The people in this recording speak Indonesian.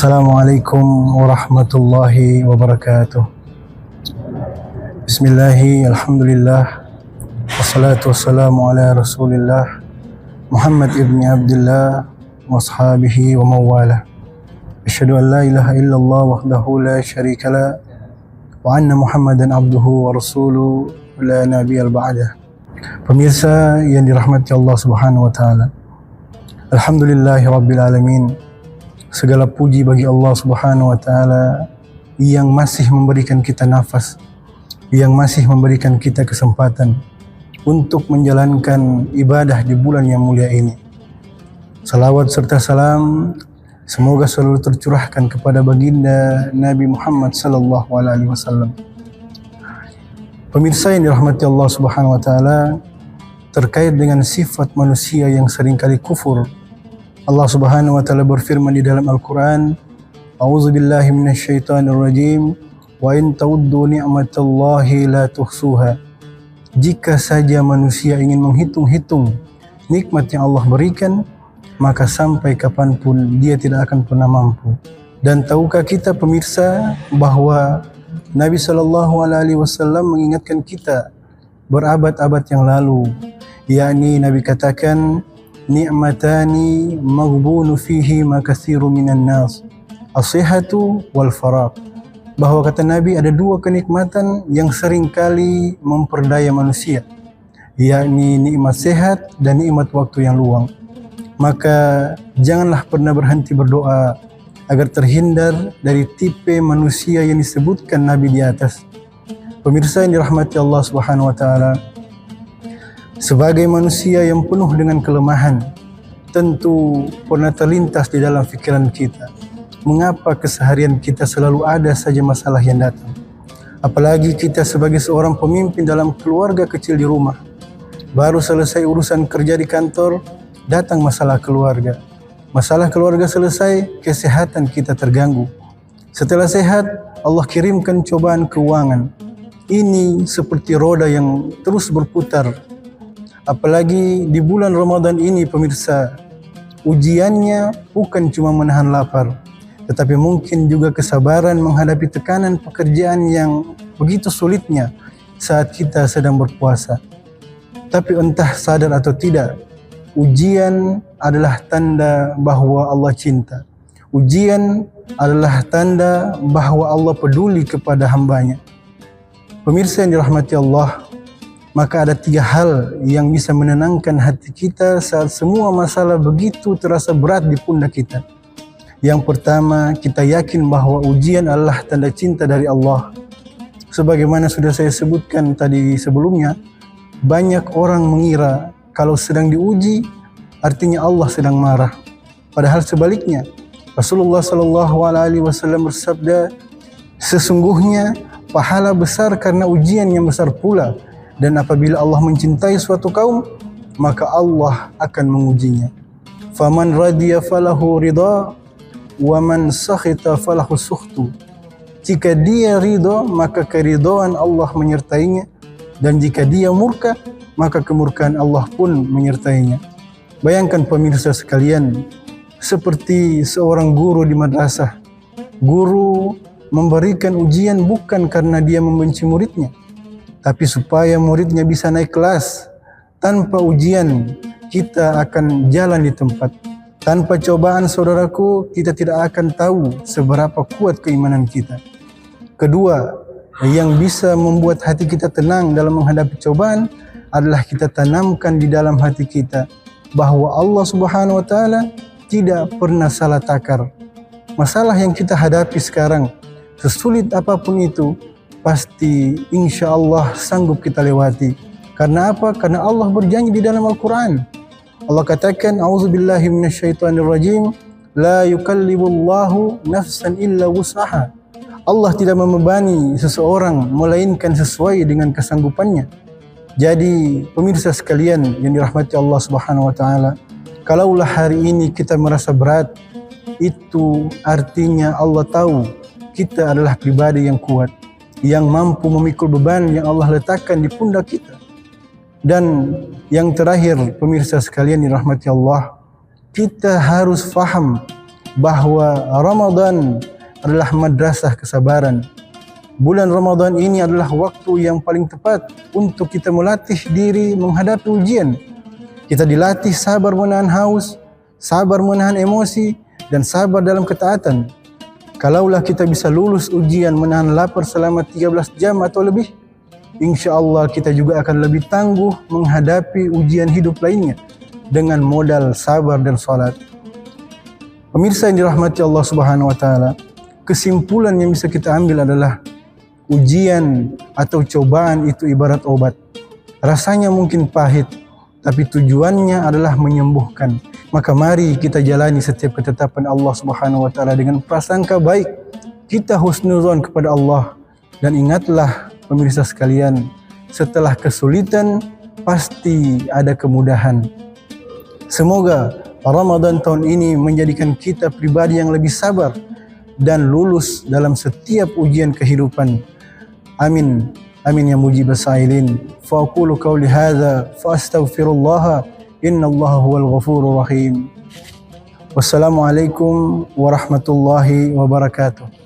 Assalamualaikum warahmatullahi wabarakatuh. Bismillahi, alhamdulillah, wassalatu wassalamu ala rasulillah Muhammad ibn Abdullah wa ashabihi wa mawala. Asyhadu an la ilaha illallah wahdahu la syarika la wa anna Muhammadan abduhu wa rasuluhu la nabiyal ba'dah. Pemirsa yang dirahmati Allah Subhanahu wa taala. Alhamdulillahi rabbil alamin. Segala puji bagi Allah Subhanahu wa taala yang masih memberikan kita nafas, yang masih memberikan kita kesempatan untuk menjalankan ibadah di bulan yang mulia ini. Salawat serta salam semoga selalu tercurahkan kepada baginda Nabi Muhammad sallallahu alaihi wasallam. Pemirsa yang dirahmati Allah Subhanahu wa taala, terkait dengan sifat manusia yang seringkali kufur, Allah Subhanahu wa taala berfirman di dalam Al-Qur'an, A'udzubillahi minasyaitonir rajim, wa in ta'uddu ni'matallahi la tuhsuha. Jika saja manusia ingin menghitung-hitung nikmat yang Allah berikan, maka sampai kapanpun dia tidak akan pernah mampu. Dan tahukah kita pemirsa bahwa Nabi sallallahu alaihi wasallam mengingatkan kita berabad-abad yang lalu, yakni Nabi katakan, ni'matani maghbunu fihi ma katsiru minan nas, as-sihhatu wal faraq. Bahwa kata Nabi ada dua kenikmatan yang seringkali memperdaya manusia, yakni nikmat sehat dan nikmat waktu yang luang. Maka janganlah pernah berhenti berdoa agar terhindar dari tipe manusia yang disebutkan Nabi di atas. Pemirsa yang dirahmati Allah Subhanahu wa taala, sebagai manusia yang penuh dengan kelemahan, tentu pernah terlintas di dalam pikiran kita, mengapa keseharian kita selalu ada saja masalah yang datang. Apalagi kita sebagai seorang pemimpin dalam keluarga kecil di rumah, baru selesai urusan kerja di kantor, datang masalah keluarga. Masalah keluarga selesai, kesehatan kita terganggu. Setelah sehat, Allah kirimkan cobaan keuangan. Ini seperti roda yang terus berputar. Apalagi di bulan Ramadan ini pemirsa, ujiannya bukan cuma menahan lapar, tetapi mungkin juga kesabaran menghadapi tekanan pekerjaan yang begitu sulitnya saat kita sedang berpuasa. Tapi entah sadar atau tidak, ujian adalah tanda bahwa Allah cinta. Ujian adalah tanda bahwa Allah peduli kepada hambanya. Pemirsa yang dirahmati Allah, maka ada 3 hal yang bisa menenangkan hati kita saat semua masalah begitu terasa berat di pundak kita. Yang pertama, kita yakin bahwa ujian adalah tanda cinta dari Allah. Sebagaimana sudah saya sebutkan tadi sebelumnya, banyak orang mengira kalau sedang diuji, artinya Allah sedang marah. Padahal sebaliknya, Rasulullah sallallahu alaihi wasallam bersabda, sesungguhnya pahala besar karena ujian yang besar pula. Dan apabila Allah mencintai suatu kaum, maka Allah akan mengujinya. Faman radiya falahu ridha, wa man sakhita falahu sukhtu. Jika dia ridha, maka keridhaan Allah menyertainya, dan jika dia murka, maka kemurkaan Allah pun menyertainya. Bayangkan pemirsa sekalian, seperti seorang guru di madrasah. Guru memberikan ujian bukan karena dia membenci muridnya, tapi supaya muridnya bisa naik kelas. Tanpa ujian, kita akan jalan di tempat. Tanpa cobaan, saudaraku, kita tidak akan tahu seberapa kuat keimanan kita. Kedua, yang bisa membuat hati kita tenang dalam menghadapi cobaan adalah kita tanamkan di dalam hati kita bahwa Allah Subhanahu wa taala tidak pernah salah takar. Masalah yang kita hadapi sekarang, sesulit apapun itu, pasti insya Allah sanggup kita lewati. Karena apa? Karena Allah berjanji di dalam Al-Quran. Allah katakan, A'udzubillahi minasyaitonir rajim, la yukallibullahu nafsan illa wus'aha. Allah tidak membebani seseorang melainkan sesuai dengan kesanggupannya. Jadi pemirsa sekalian yang dirahmati Allah Subhanahu wa taala, kalaulah hari ini kita merasa berat, itu artinya Allah tahu kita adalah pribadi yang kuat, yang mampu memikul beban yang Allah letakkan di pundak kita. Dan yang terakhir, pemirsa sekalian dirahmati Allah, kita harus faham bahwa Ramadan adalah madrasah kesabaran. Bulan Ramadan ini adalah waktu yang paling tepat untuk kita melatih diri menghadapi ujian. Kita dilatih sabar menahan haus, sabar menahan emosi, dan sabar dalam ketaatan. Kalaulah kita bisa lulus ujian menahan lapar selama 13 jam atau lebih, insya Allah kita juga akan lebih tangguh menghadapi ujian hidup lainnya dengan modal sabar dan salat. Pemirsa yang dirahmati Allah Subhanahu wa taala, kesimpulan yang bisa kita ambil adalah ujian atau cobaan itu ibarat obat. Rasanya mungkin pahit, tapi tujuannya adalah menyembuhkan. Maka mari kita jalani setiap ketetapan Allah Subhanahu wa taala dengan prasangka baik. Kita husnuzon kepada Allah, dan ingatlah pemirsa sekalian, setelah kesulitan pasti ada kemudahan. Semoga Ramadan tahun ini menjadikan kita pribadi yang lebih sabar dan lulus dalam setiap ujian kehidupan. Amin. Amin ya mujibas sa'ilin. Fa aqulu qawli hadza fa astaghfirullah innallaha huwal ghafurur rahim. Wassalamualaikum warahmatullahi wabarakatuh.